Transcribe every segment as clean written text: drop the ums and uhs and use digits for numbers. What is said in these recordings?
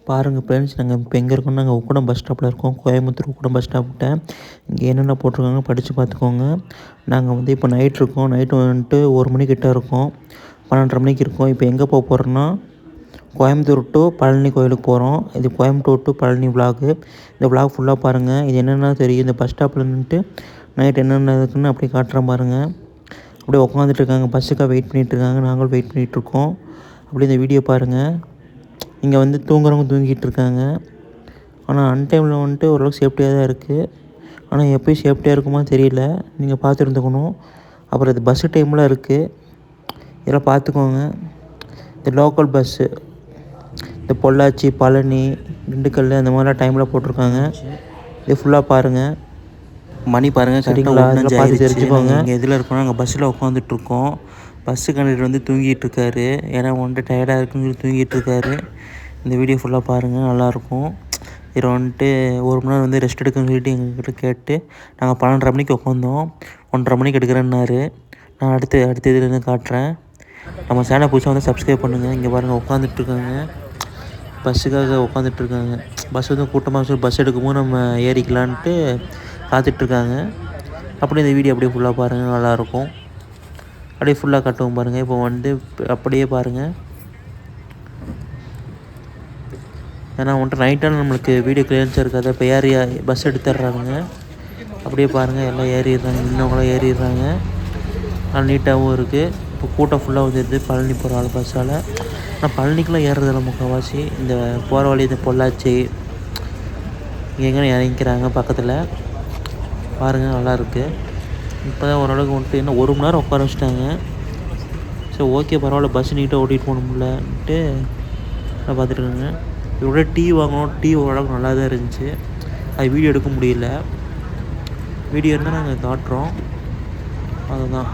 பாருங்கள் ஃப்ரெண்ட்ஸ், நாங்கள் இப்போ எங்கே இருக்கோம்னா நாங்கள் உக்கடம் பஸ் ஸ்டாப்பில் இருக்கோம். கோயம்புத்தூர் உக்கடம் பஸ் ஸ்டாப்கிட்ட. இங்கே என்னென்ன போட்டிருக்காங்க படித்து பார்த்துக்கோங்க. நாங்கள் வந்து இப்போ நைட் இருக்கோம். நைட்டு வந்துட்டு 1 மணிக்கிட்ட இருக்கோம். 12:30 மணிக்கு இருக்கோம். இப்போ எங்கே போகிறோன்னா கோயம்புத்தூர் டு பழனி கோயிலுக்கு போகிறோம். இது கோயம்புத்தூர் டு பழனி விலாகு. இந்த விலாக் ஃபுல்லாக பாருங்கள். இது என்னென்னா தெரியும். இந்த பஸ் ஸ்டாப்பில் நின்றுட்டு நைட் என்னென்ன இருக்குதுன்னு அப்படியே காட்டுறேன் பாருங்கள். அப்படியே உட்காந்துட்ருக்காங்க, பஸ்ஸுக்காக வெயிட் பண்ணிகிட்ருக்காங்க. நாங்களும் வெயிட் பண்ணிகிட்ருக்கோம். அப்படியே இந்த வீடியோ பாருங்கள். இங்கே வந்து தூங்குறவங்க தூங்கிட்டு இருக்காங்க. ஆனால் அன்டைமில் வந்துட்டு ஓரளவுக்கு சேஃப்டியாக தான் இருக்குது. ஆனால் எப்போயும் சேஃப்டியாக இருக்குமா தெரியல. நீங்கள் பார்த்துருந்துக்கணும். அப்புறம் இது பஸ்ஸு டைம்லாம் இருக்குது, இதெல்லாம் பார்த்துக்கோங்க. இந்த லோக்கல் பஸ்ஸு இந்த பொள்ளாச்சி, பழனி, திண்டுக்கல் அந்த மாதிரிலாம் டைமில் போட்டிருக்காங்க. இது ஃபுல்லாக பாருங்கள். மணி பாருங்கள், சரிங்களா? அதெல்லாம் பார்த்து தெரிஞ்சுக்கோங்க. இங்கே எதில் இருக்கோம், நாங்கள் பஸ்ஸில் உட்காந்துட்ருக்கோம். பஸ்ஸு கண்டக்டர் வந்து தூங்கிட்டு இருக்காரு. ஏன்னா வந்துட்டு டயர்டாக இருக்குன்னு சொல்லி தூங்கிட்டு இருக்காரு. இந்த வீடியோ ஃபுல்லாக பாருங்கள், நல்லாயிருக்கும். இதில் வந்துட்டு 1 மணி நேரம் வந்து ரெஸ்ட் எடுக்கணும்னு சொல்லிட்டு எங்ககிட்ட கேட்டு நாங்கள் 12:30 மணிக்கு உட்காந்தோம். 1:30 மணிக்கு எடுக்கிறேன்னாரு. நான் அடுத்த இதுலேருந்து காட்டுறேன். நம்ம சேனல் புதுசாக வந்து சப்ஸ்கிரைப் பண்ணுங்கள். இங்கே பாருங்கள், உட்காந்துட்ருக்காங்க, பஸ்ஸுக்காக உட்காந்துட்ருக்காங்க. பஸ் வந்து கூட்டமாக சொல்லி பஸ் எடுக்கும்போது நம்ம ஏறிக்கலான்ட்டு காத்துட்ருக்காங்க. அப்படியே இந்த வீடியோ அப்படியே ஃபுல்லாக பாருங்கள், நல்லாயிருக்கும். அப்படியே ஃபுல்லாக காட்டுவோம் பாருங்கள். இப்போ வந்து அப்படியே பாருங்கள். ஏன்னா வந்துட்டு நைட்டான நம்மளுக்கு வீடியோ கிளியரன்ஸாக இருக்காது. இப்போ ஏறி பஸ் எடுத்துடுறாங்க. அப்படியே பாருங்கள், எல்லாம் ஏறிடுறாங்க, இன்னவங்களாம் ஏறிடுறாங்க. நல்லா நீட்டாகவும் இருக்குது. இப்போ கூட்டம் ஃபுல்லாக வந்துடுது பழனி போகிற ஆள் பஸ்ஸால். ஆனால் பழனிக்கெலாம் ஏறுறதில்ல முக்கால்வாசி. இந்த போகிற வழி இந்த பொள்ளாச்சி இங்கே எங்கே இறங்கிக்கிறாங்க பக்கத்தில். பாருங்கள், நல்லாயிருக்கு. இப்போ தான் ஓரளவுக்கு வந்துட்டு இன்னும் 1 மணி நேரம் உட்கார வச்சுட்டாங்க. சரி, ஓகே, பரவாயில்ல, பஸ் நீட்டாக ஓட்டிகிட்டு போகணும்லன்ட்டு நான் பார்த்துட்ருக்கேங்க. இதோட டீ வாங்கினோம். டீ ஓரளவுக்கு நல்லா தான் இருந்துச்சு. அது வீடியோ எடுக்க முடியல. வீடியோ இருந்தால் நாங்கள் காட்டுறோம். அதுதான்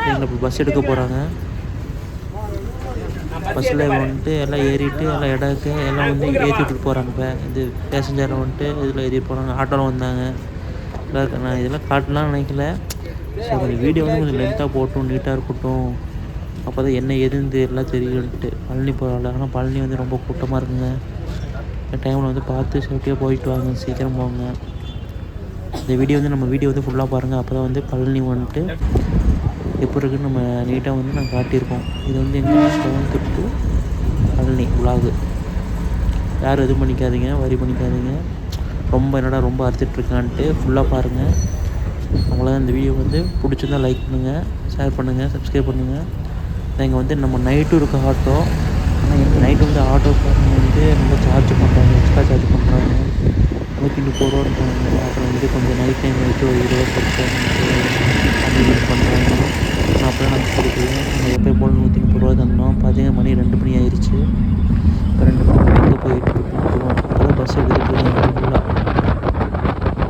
எங்களை இப்போ பஸ் எடுக்க போகிறாங்க. பஸ்ஸில் வந்துட்டு எல்லாம் ஏறிட்டு எல்லாம் இடக்கு எல்லாம் வந்து ஏற்றி விட்டுட்டு போகிறாங்க. இப்போ இது பேசஞ்சரை வந்துட்டு இதில் ஏற்றிட்டு போகிறாங்க. ஆட்டோவில் வந்தாங்க. நான் இதெல்லாம் காட்டலாம்னு நினைக்கல. சரி, கொஞ்சம் வீடியோ வந்து கொஞ்சம் லென்த்தாக போட்டும், நீட்டாக இருக்கட்டும். அப்போ தான் என்ன எதுன்னு எல்லாம் தெரியும்ட்டு பழனி போகிறாள். ஆனால் பழனி வந்து ரொம்ப கூட்டமாக இருக்குங்க. இந்த டைமில் வந்து பார்த்து சேஃப்டியாக போயிட்டு வாங்க, சீக்கிரம் போங்க. இந்த வீடியோ வந்து நம்ம வீடியோ வந்து ஃபுல்லாக பாருங்கள். அப்போ தான் வந்து பழனி வந்துட்டு எப்போ இருக்குன்னு நம்ம நீட்டாக வந்து நாங்கள் காட்டியிருக்கோம். இது வந்து எங்கள் கோயம்புத்தூர் டு பழனி விலாகு. யாரும் எதுவும் பண்ணிக்காதீங்க, வரி பண்ணிக்காதீங்க. ரொம்ப அறுத்துட்ருக்கான்ட்டு ஃபுல்லாக பாருங்கள். அவ்வளோதான். இந்த வீடியோ வந்து பிடிச்சிருந்தால் லைக் பண்ணுங்கள், ஷேர் பண்ணுங்கள், சப்ஸ்கிரைப் பண்ணுங்கள். இங்கே வந்து நம்ம நைட்டும் இருக்க ஆட்டோ. ஆனால் எங்கள் நைட்டு வந்து ஆட்டோக்காரங்க வந்து நல்லா சார்ஜ் பண்ணுறாங்க, எக்ஸ்ட்ரா சார்ஜ் பண்ணுறாங்க. 130 ரூபான்றாங்க. அப்புறம் வந்து கொஞ்சம் நைட் டைம் வச்சு ஒரு 20% அப்படி யூஸ் பண்ணுறாங்க. ஆனால் அப்படிலாம் நாங்கள் கொடுக்கல. நாங்கள் எப்போயும் போல் 130 ரூபா தந்தோம். பார்த்தீங்கன்னா மணி 2 மணி ஆயிடுச்சு. இப்போ 2 மணி எங்கே போயிட்டு இருக்கோம். இப்போ தான் பஸ் எடுத்துகிட்டு இருக்காங்க ஃபுல்லாக.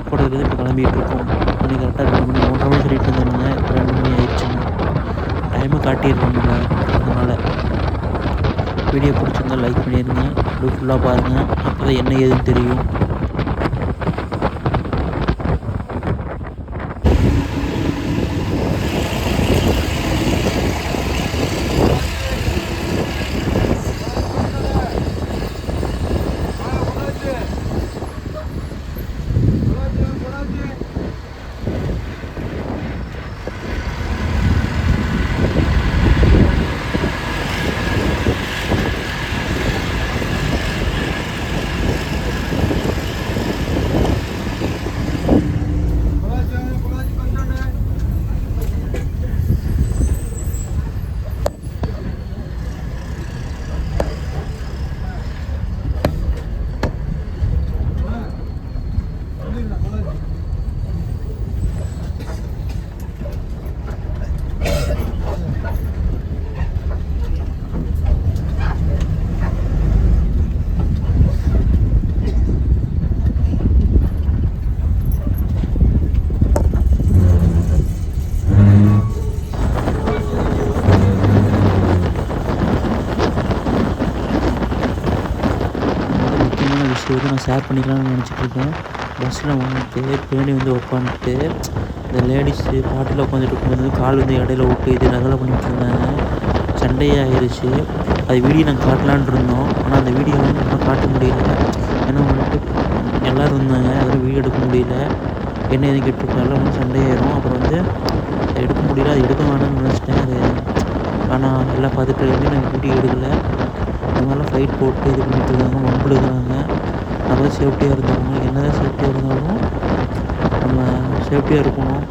கூடத்துலேருந்து இப்போ கிளம்பிகிட்டு இருக்கோம். மணி கரெக்டாக 2 மணி 3:30 மணி சொல்லிட்டு இருந்தாங்க. இப்போ 2 மணி ஆயிடுச்சுங்க. டைமை காட்டிடுறாங்க. அதனால் வீடியோ பிடிச்சிருந்தால் லைக் பண்ணிடுங்க. அப்படியே ஃபுல்லாக பாருங்கள். அப்போ தான் என்ன ஏதுன்னு தெரியும். விஷயம் நான் ஷேர் பண்ணிக்கலாம்னு நினச்சிட்ருக்கேன். பஸ்ஸில் வந்துட்டு பின்னாடி வந்து உட்காந்துட்டு இந்த லேடிஸு பாட்டில் உட்காந்துட்டு இருக்கும்போது கால் வந்து இடையில விட்டு இது நகலை பண்ணிகிட்டு இருந்தாங்க. சண்டையே ஆயிடுச்சு. அது வீடியோ நாங்கள் காட்டலான் இருந்தோம். ஆனால் அந்த வீடியோ வந்து நம்ம காட்ட முடியல. ஏன்னா வந்துட்டு எல்லோரும் இருந்தாங்க, அதில் வீடியோ எடுக்க முடியல. என்ன எதுவும் கேட்டிருக்கோம், எல்லாம் வந்து சண்டையாயிரும். அப்புறம் வந்து எடுக்க முடியல, அது எடுக்க வேணாம்னு நினச்சிட்டேன். அது ஆனால் எல்லாம் பார்த்துட்டு வந்து நாங்கள் வீடியோ எடுக்கலை. இந்த மாதிரிலாம் ஃபைட் போட்டு இது பண்ணிட்டு இருக்காங்க, வம்பிழுக்கிறாங்க. நம்ம சேஃப்டியாக இருந்தவங்க என்ன தான் சேஃப்டியாக இருந்தாலும் நம்ம சேஃப்டியாக இருக்கணும்.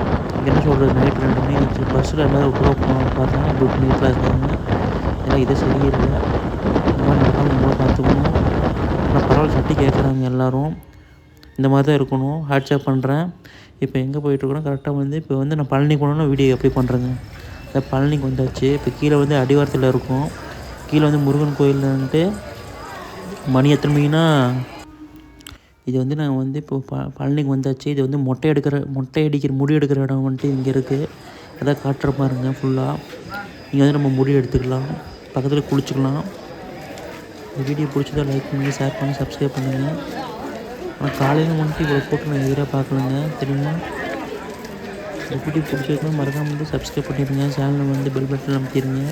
என்ன சொல்கிறது, நைட் 2 மணி ஆச்சு, பஸ்ஸில் எல்லோரும் விட்டுருவோம் பார்த்தா இப்படி பண்ணிட்டுலாம் இருக்காங்க. ஏன்னா இது சரியில்லை, இந்த மாதிரி நடக்காமல் நம்மளும் பார்த்துக்கணும். ஆனால் பரவாயில்ல, சட்டி கேட்குறாங்க எல்லோரும். இந்த மாதிரி தான் இருக்கணும். ஹேட்ஸ்அப் பண்ணுறேன். இப்போ எங்கே போயிட்டுருக்கோன்னா கரெக்டாக வந்து இப்போ வந்து நான் பழனி போனோன்னா வீடியோ எப்படி பண்ணுறேங்க. இந்த பழனிக்கு வந்தாச்சு. இப்போ கீழே வந்து அடிவாரத்தில் இருக்கும். கீழே வந்து முருகன் கோயில்ன்ட்டு மணி எத்தனை மணினா இது வந்து நாங்கள் வந்து இப்போ பழனிக்கு வந்தாச்சு. இது வந்து மொட்டை அடிக்கிற முடி எடுக்கிற இடம் வந்துட்டு இங்கே இருக்குது. அதான் காட்டுற பாருங்க ஃபுல்லாக. இங்கே வந்து நம்ம முடி எடுத்துக்கலாம், பக்கத்தில் குளிச்சுக்கலாம். இந்த வீடியோ பிடிச்சதா லைக் பண்ணி ஷேர் பண்ணி சப்ஸ்கிரைப் பண்ணுங்கள். ஆனால் காலையில் வந்துட்டு இவ்வளோ போட்டு நான் எதிராக பார்க்கலங்க, தெரியுமா. இந்த வீடியோ பிடிச்சிருக்கோம் மறக்காம வந்து சப்ஸ்கிரைப் பண்ணிடுங்க. சேனலில் வந்து பெல் பட்டன் அமைத்திடுங்க.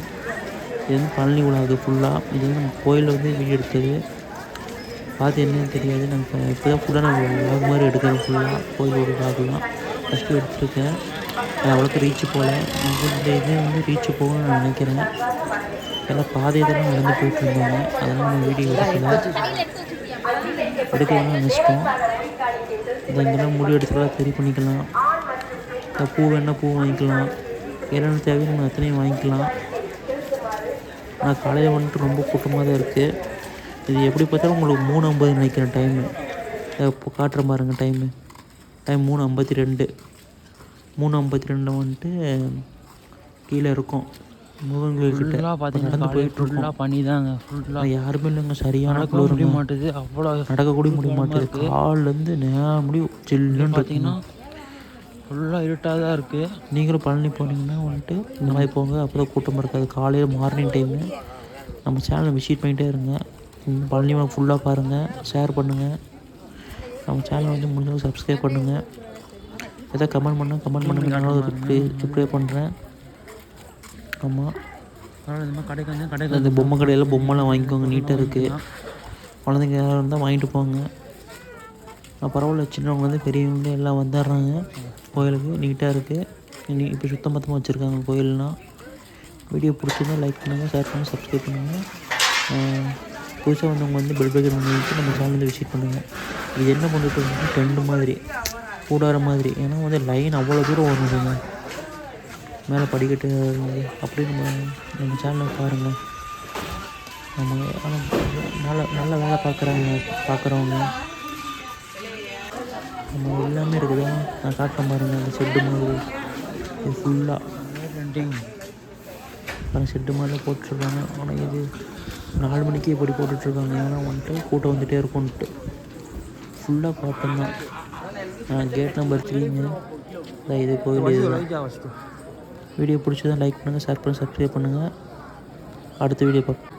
இது வந்து பழனி உலகம் ஃபுல்லாக. இது வந்து நம்ம கோயிலில் வந்து வீடியோ எடுத்தது. பார்த்து என்னன்னு தெரியாது. நாங்கள் இப்போ தான் ஃபுல்லாக நாங்கள் விளாக் மாதிரி எடுக்கிறோம். ஃபுல்லாக கோயிலோட விளாக்லாம் ஃபஸ்ட்டு எடுத்துருக்கேன். அது அவ்வளோக்கு ரீச்சு போகல. இந்த இதே வந்து ரீச்சு போகணும்னு நான் நினைக்கிறேன். எல்லாம் பாதை இதெல்லாம் நடந்து போயிட்டுருந்தாங்க, அதெல்லாம் நம்ம வீடியோ எடுக்கலாம் நினச்சிட்டோம். இந்த இங்கெல்லாம் முடி எடுத்துக்கலாம், சரி பண்ணிக்கலாம். பூ வேணால் பூ வாங்கிக்கலாம், என்னென்ன தேவையோ நம்ம அத்தனையும் வாங்கிக்கலாம். ஆனால் காலையில் வந்துட்டு ரொம்ப கூட்டமாக தான் இருக்குது. இது எப்படி பார்த்தாலும் உங்களுக்கு 3:50 நினைக்கிறேன் டைமு. இப்போ காட்டுற பாருங்க டைம் 3:52. 3:52 வந்துட்டு கீழே இருக்கும் முருகன் கோயில்கிட்ட. நடந்து போயிட்டுருக்கோம். பண்ணி தாங்க ஃபுல்லாக யாருமே இல்லைங்க. சரியான குளிர் மாட்டுது, அவ்வளோ நடக்கக்கூட முடிய மாட்டேது. கால்லேருந்து நேரம் முடியும் சில்லுன்னு பார்த்தீங்கன்னா ஃபுல்லாக இருட்டாக தான் இருக்குது. நீங்களும் பழனி போனீங்கன்னா வந்துட்டு இந்த மாதிரி போங்க, அப்போ தான் கூட்டமாக இருக்காது. காலையில் மார்னிங் டைமு. நம்ம சேனலை விசிட் பண்ணிகிட்டே இருங்க. பழனி ஃபுல்லாக பாருங்கள், ஷேர் பண்ணுங்கள். நம்ம சேனலை வந்து முடிஞ்சவங்க சப்ஸ்கிரைப் பண்ணுங்கள். எதாவது கமெண்ட் பண்ணுங்கள். நானும் ரிப்ளை பண்ணுறேன். ஆமாம், கடைக்கு அந்த பொம்மை கடையில் பொம்மைலாம் வாங்கிக்கோங்க, நீட்டாக இருக்குது. குழந்தைங்க யாராவது இருந்தால் வாங்கிட்டு போங்க. பரவாயில்ல, சின்னவங்க வந்து பெரியவங்க எல்லாம் வந்துடுறாங்க கோயிலுக்கு. நீட்டாக இருக்குது. இப்போ சுத்தம் பத்தமாக வச்சுருக்காங்க கோயில்னால். வீடியோ பிடிச்சிருந்தா லைக் பண்ணுங்கள், ஷேர் பண்ணுங்கள், சப்ஸ்கிரைப் பண்ணுங்கள். புதுசாக வந்தவங்க வந்து பெல் பட்டன் பண்ணிட்டு நம்ம சேனலில் விசிட் பண்ணுங்கள். இது என்ன பண்ணிட்டு வந்து டெண்டு மாதிரி கூடார மாதிரி. ஏன்னா வந்து லைன் அவ்வளோ தூரம் வருதுங்க மேலே படிக்கட்டு. அப்படியே நம்ம சேனலை பாருங்கள். நம்ம நல்ல வேலை பார்க்குறவங்க நம்ம எல்லாமே இருக்குதா. நான் காட்டுறேன் பாருங்கள், அந்த ஷெட்டு மாதிரி. இது ஃபுல்லாக ஷெட்டு மாதிரிலாம் போட்டுருக்காங்க. ஆனால் இது 4 மணிக்கு இப்படி போட்டுட்ருக்காங்க. ஏன்னா வந்துட்டு கூட்டம் வந்துகிட்டே இருக்கும்ன்ட்டு. ஃபுல்லாக காட்டன் தான். கேட் நம்பர் 3ங்க. இது கோயில். இது வீடியோ பிடிச்சதான் லைக் பண்ணுங்கள், ஷேர் பண்ணுங்கள், சப்ஸ்கிரைப் பண்ணுங்கள். அடுத்த வீடியோ பார்ப்போம்.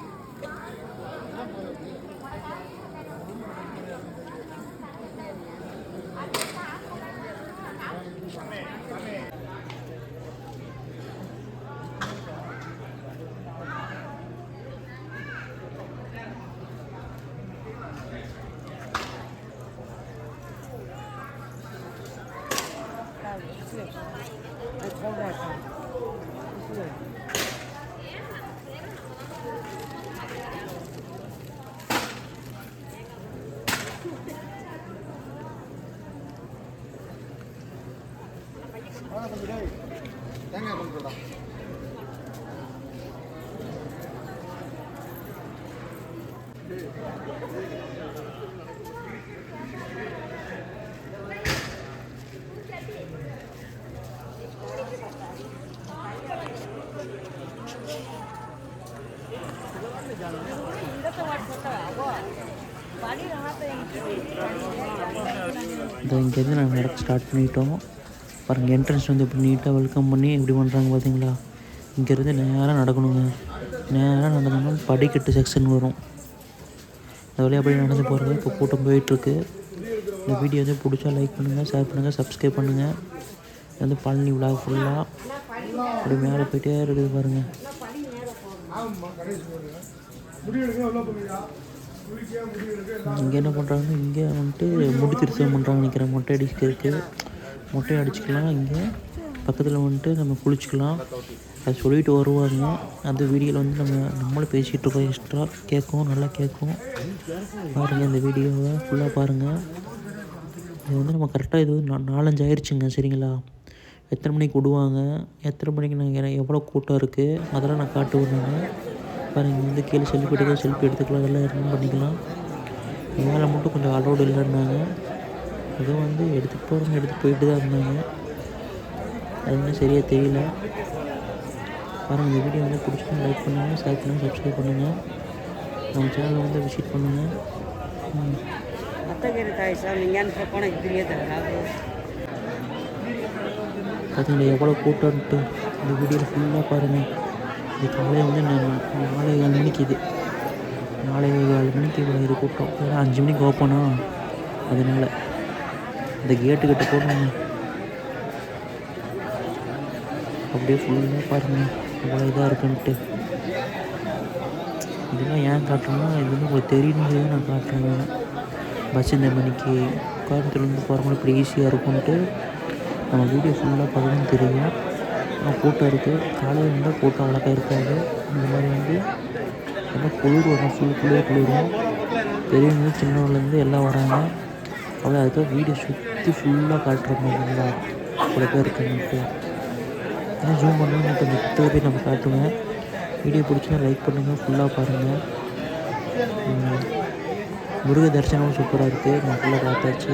தேங்காய் கொண்டுடா. இங்கேருந்து நாங்கள் நடக்க ஸ்டார்ட் பண்ணிட்டோம். பாருங்கள், என்ட்ரன்ஸ் வந்து இப்படி நீட்டாக வெல்கம் பண்ணி இப்படி பண்ணுறாங்க பார்த்தீங்களா. இங்கேருந்து நேராக நடக்கணுங்க. நேராக நடந்தோம்னா படிக்கட்டு செக்ஷன் வரும். அந்த வழியாக அப்படியே நடந்து போகிறது. இப்போ கூட்டம் போயிட்டுருக்கு. இந்த வீடியோ வந்து பிடிச்சா லைக் பண்ணுங்கள், ஷேர் பண்ணுங்கள், சப்ஸ்கிரைப் பண்ணுங்கள். இது வந்து பழனி விழா ஃபுல்லாக அப்படி மேலே போயிட்டே இருக்குது பாருங்கள். இங்கே என்ன பண்ணுறாங்கன்னா இங்கே வந்துட்டு முடி திருத்தம் பண்ணுறாங்க நினைக்கிறேன். மொட்டை அடிக்கிறதுக்கு மொட்டை அடிச்சுக்கலாம். இங்கே பக்கத்தில் வந்துட்டு நம்ம குளிச்சுக்கலாம். அது சொல்லிட்டு வருவாங்க. அந்த வீடியோவில் வந்து நம்மளும் பேசிகிட்டு இருக்கோம். எக்ஸ்ட்ரா கேட்கும், நல்லா கேட்கும். பாருங்கள் இந்த வீடியோவை ஃபுல்லாக பாருங்கள். இது வந்து நம்ம கரெக்டாக இது 4-5 ஆயிடுச்சுங்க. சரிங்களா? எத்தனை மணிக்கு விடுவாங்க, எத்தனை மணிக்கு நாங்கள் எவ்வளோ கூட்டம் இருக்குது அதெல்லாம் நான் காட்டுவேன். நான் பாருங்கள் இங்கே வந்து கீழே செல்ஃபி எடுத்துக்கலாம். அதெல்லாம் ரன் பண்ணிக்கலாம். மேலே மட்டும் கொஞ்சம் அலோடு இல்லைன்னாங்க. ஏதோ வந்து எடுத்துகிட்டு போயிட்டு தான் இருந்தாங்க. அது இன்னும் சரியாக தெரியல. பாருங்கள் இந்த வீடியோ வந்து பிடிச்சினா லைக் பண்ணுங்கள், ஷேர் பண்ணுங்கள், சப்ஸ்கிரைப் பண்ணுங்கள். நம்ம சேனலை வந்து விசிட் பண்ணுங்கள். பார்த்தீங்களா எவ்வளோ கூட்டம்ட்டு. இந்த வீடியோவில் ஃபுல்லாக பாருங்கள். இது காலையில் வந்து 4:15 மணிக்கு இது 4:15 மணிக்கு இது கூட்டம். ஏன்னா 5 மணிக்கு ஓப்பனா, அதனால் இந்த கேட்டுக்கிட்ட போடணும். அப்படியே ஃபுல்லாக பாருங்கள் எவ்வளோ இதாக இருக்குன்ட்டு. இதெல்லாம் ஏன் காட்டுறேன்னா இது வந்து உங்களுக்கு தெரியணுங்கிறது நான் காட்டுறேன். பஸ் இந்த மணிக்கு கோயம்புத்தூர்லேருந்து போகிறவங்க இப்படி ஈஸியாக இருக்கும்ன்ட்டு நம்ம வீடியோ ஃபுல்லாக பார்க்கணும்னு தெரியும். ஆனால் கூட்டம் இருக்குது. காலையில் இருந்தால் கூட்டம் அவ்வளோக்கா இருக்காது. இந்த மாதிரி வந்து எல்லாம் குளிர் வரும், குளிரும். பெரியவங்க சின்னவங்கலேருந்து எல்லாம் வராங்க. அவ்வளோ அதுக்காக வீடியோ சுற்றி ஃபுல்லாக காட்டுறாங்க. நல்லா அவ்வளோ பேர் இருக்குன்ட்டு ஏன்னா ஜூம் பண்ணணும். கொஞ்சம் கிட்ட போய் நம்ம காட்டுவேன். வீடியோ பிடிச்சினா லைக் பண்ணுங்கள், ஃபுல்லாக பாருங்கள். முருக தரிசனமும் சூப்பராக இருக்குது. நான் ஃபுல்லாக பார்த்தாச்சு.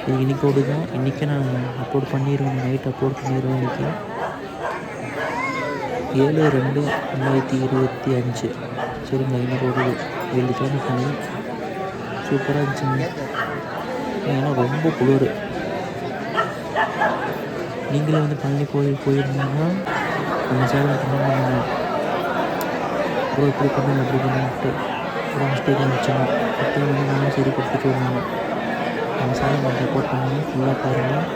இது இன்றைக்கோடு தான். இன்றைக்கி நான் அப்லோட் பண்ணிடுவேன். நைட் அப்லோட் பண்ணிடுவேன். இன்றைக்கி 7/2/2025. சரிங்களா? இன்னைக்கு 7 கிழமை பண்ணி சூப்பராக இருந்துச்சுங்க. ஏன்னா ரொம்ப குளிர். நீங்களே வந்து பழனி கோயில் போயிருந்தீங்கன்னா நம்ம சேனல் கமெண்ட் பண்ணுங்க. அப்புறம் இப்படி பண்ணுங்க அப்படி பண்ணிட்டு ஒரு மிஸ்டேக் இருந்துச்சுன்னா அப்போ வந்து நானும் சரி கொடுத்துட்டு வருவாங்க. நம்ம சேனல் கொஞ்சம் சப்போர்ட் பண்ணுங்க. ஃபுல்லாக பாருங்கள்.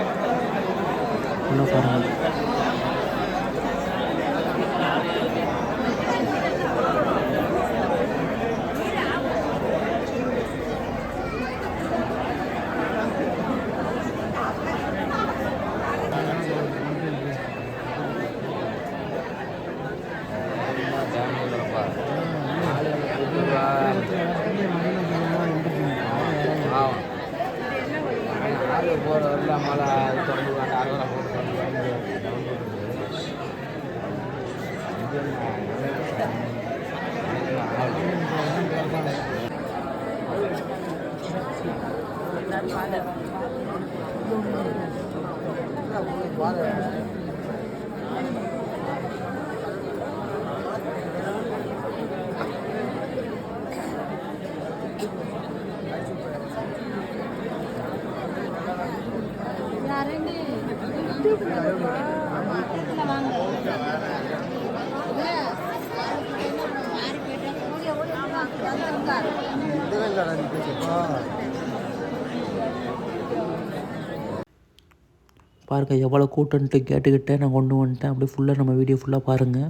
பாருங்கள் எவ்வளோ கூட்டன்ட்டு கேட்டுக்கிட்டே நான் கொண்டு வந்துட்டேன். அப்படியே ஃபுல்லாக நம்ம வீடியோ ஃபுல்லாக பாருங்கள்.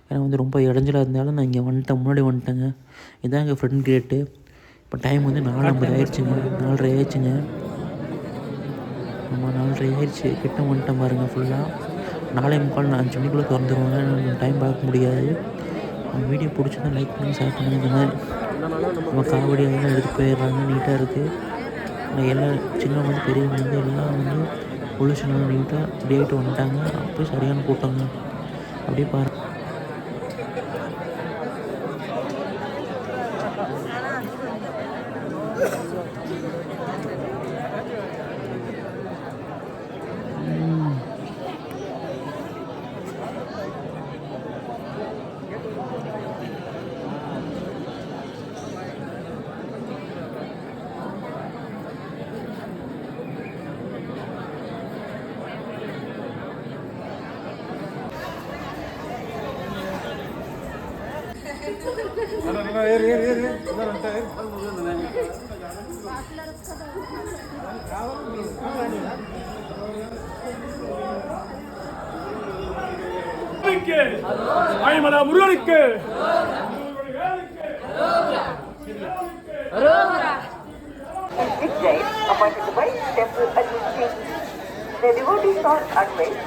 ஏன்னா வந்து ரொம்ப இடைஞ்சலாக இருந்தாலும் நான் இங்கே முன்னாடி வந்துட்டேங்க. இதான் எங்கள் ஃப்ரெண்ட் கேட்டு. இப்போ டைம் வந்து 4:50 ஆயிடுச்சுங்க. 4:30 ஆயிடுச்சுங்க. நம்ம 4:30 ஆயிடுச்சு. கிட்ட வந்துட்டேன் பாருங்கள். ஃபுல்லாக 4:45 5 மணிக்குள்ளே திறந்துருவாங்க. டைம் பார்க்க முடியாது. நம்ம வீடியோ பிடிச்சிருந்தா லைக் பண்ணி ஷேர் பண்ணுங்கள். இந்த மாதிரி நம்ம காவடி அதெல்லாம் எடுத்துகிட்டு போயிடுறாங்க. நீட்டாக இருக்குது. ஆனால் எல்லாம் சின்னவங்க வந்து பெரியவங்க வந்து எல்லாம் வந்து பொல்யூஷன் நீட்டாக டேட்டு வந்துட்டாங்க. அப்படியே சரியான கூட்டங்க. அப்படியே பாருங்கள். சுவாமிக்கு ஐமலா முருகனுக்கு This day appointed by temple administration. The devotees are advised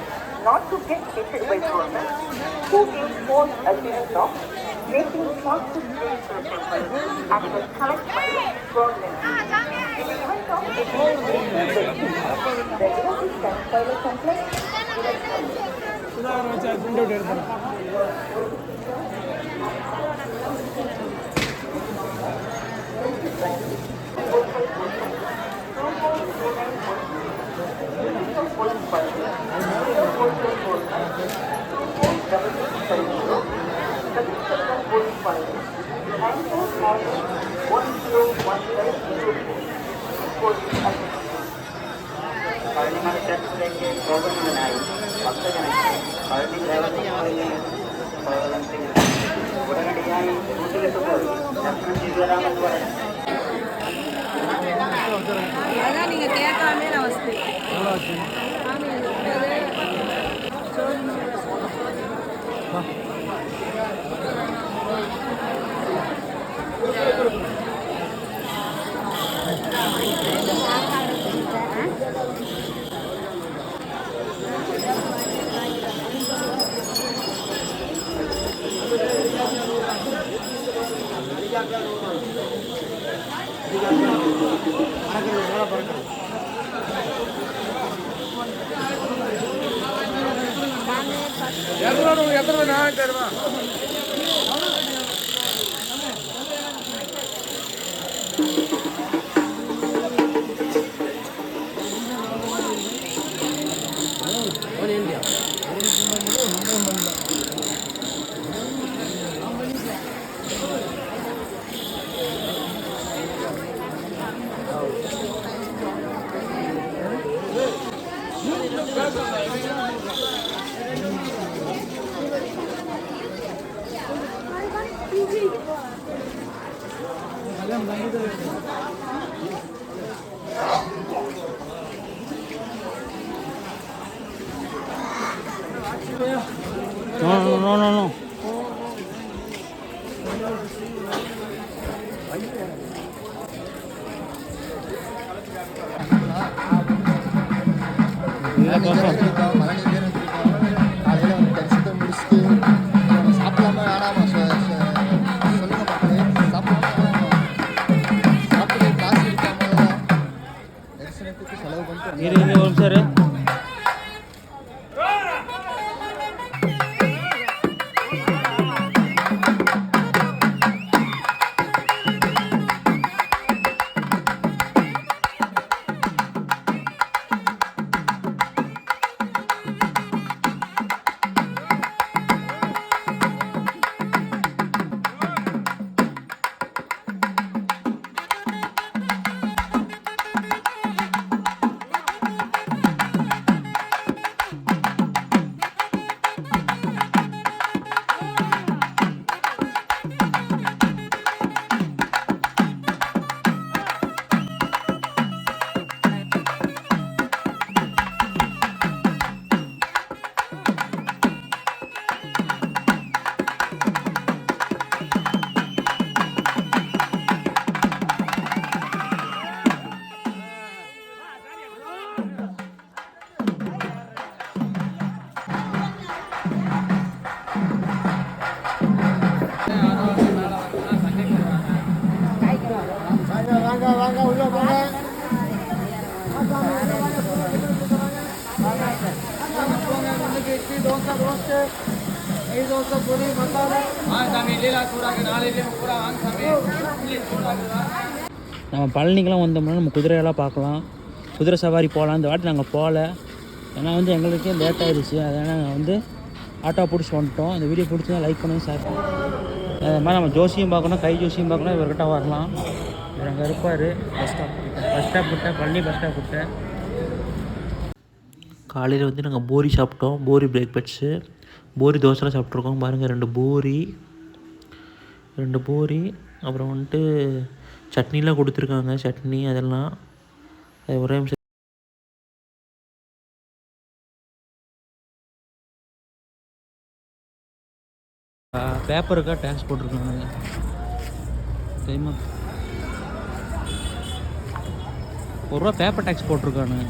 not to get heated by persons who give false appearance of making positive change to the temple and will collect money fraudulently. In the event of any change in the deed, the devotees can file a complaint electronically. உடனடியாக அதான் நீங்கள் கேட்காமே நான் வசதி எத்தனை நான் தருவா No. காலையில் வந்து தரிசனத்தை முடிச்சுட்டு நம்ம சாப்பிடலாமா வேணாமா சொல்லுங்க மக்களே, சாப்பிடலாமா சாப்பிட்டு காசு இருக்காம தரிசனத்துக்கு செலவு பண்ணிட்டு வாங்க உள்ள போங்க. इडली डोसा रोस्ट यही डोसा पूरी मसाला நம்ம பழனிக்கெலாம் வந்தோம்னா நம்ம குதிரையெல்லாம் பார்க்கலாம், குதிரை சவாரி போகலாம். இந்த வாட்டி நாங்கள் போகல, ஏன்னா வந்து எங்களுக்கு லேட் ஆகிடுச்சு. அதனால் நாங்கள் வந்து ஆட்டோ பிடிச்சி வந்துட்டோம். இந்த வீடியோ பிடிச்சா லைக் பண்ணுங்கள், ஷேர் பண்ணுங்கள். அது மாதிரி நம்ம ஜோசியும் பார்க்கணும், கை ஜோசியும் பார்க்கணும். இவர்கிட்ட வரலாம், இவர் அங்கே இருப்பார். பஸ் ஸ்டாப் கிட்ட, பழனி பஸ் ஸ்டாப் கிட்ட. காலையில் வந்து நாங்கள் பூரி சாப்பிட்டோம், பூரி பிரேக்ஃபாஸ்ட்டு. பூரி தோசைலாம் சாப்பிட்ருக்கோம் பாருங்கள். 2 பூரி அப்புறம் வந்துட்டு சட்னிலாம் கொடுத்துருக்காங்க, சட்னி அதெல்லாம். அது ஒரே நிமிஷம் பேப்பருக்கா டேக்ஸ் போட்டிருக்காங்க தெரியுமா? 1 ரூபா பேப்பர் டேக்ஸ் போட்டிருக்கானுங்க.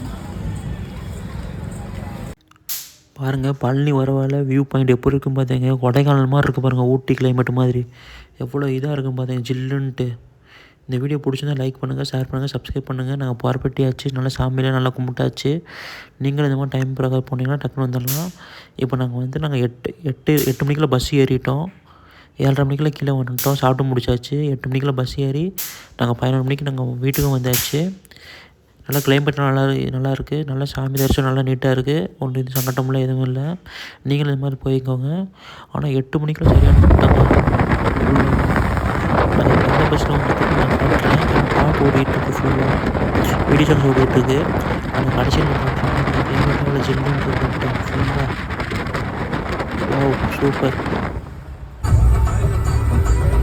பாருங்கள் பழனி வரவால வியூ பாயிண்ட் எப்படி இருக்குன்னு பார்த்தீங்க. கொடைக்கானல் மாதிரி இருக்குது பாருங்கள், ஊட்டி கிளைமேட் மாதிரி எவ்வளோ இதாக இருக்குன்னு பார்த்தீங்க, ஜில்லுன்ட்டு. இந்த வீடியோ பிடிச்சிருந்தா லைக் பண்ணுங்கள், ஷேர் பண்ணுங்கள், சப்ஸ்கிரைப் பண்ணுங்கள். நாங்கள் பார்ப்பட்டியாச்சு, நல்லா சாமியில் நல்லா கும்பிட்டாச்சு. நீங்களும் இந்த மாதிரி டைம் பிரகாரம் போனீங்கன்னா டக்குன்னு வந்துடலாம். இப்போ நாங்கள் 8 மணிக்கெல்லாம் பஸ் ஏறிட்டோம். 7:30 மணிக்கெல்லாம் கீழே வந்துட்டோம். சாப்பிட்டு முடிச்சாச்சு. 8 மணிக்கெல்லாம் பஸ் ஏறி நாங்கள் 11 மணிக்கு நாங்கள் வீட்டுக்கும் வந்தாச்சு. நல்லா கிளைமேட் நல்லா இருக்குது. நல்லா சாமி தரிசனம் நல்லா நீட்டாக இருக்குது. ஒன்றும் இது சங்கட்டம்லாம் எதுவும் இல்லை. நீங்களும் இது மாதிரி போய்க்கோங்க. ஆனால் 8 மணிக்கெல்லாம் சரியான கூட்டங்க. அது எந்த பஸ்ஸில் வந்துட்டு நான் காட்டுறேன். பாட்டு ஓடிட்டுருக்கு, ஃபுல்லாக வீடியோ சாங்ஸ் ஓடிட்டுருக்கு. அந்த கடைசியில் காட்டுறேன். கிளைமேட் எவ்வளோ ஜில்லுன்னு இருக்குது ஃபுல்லாக. ஓ சூப்பர்.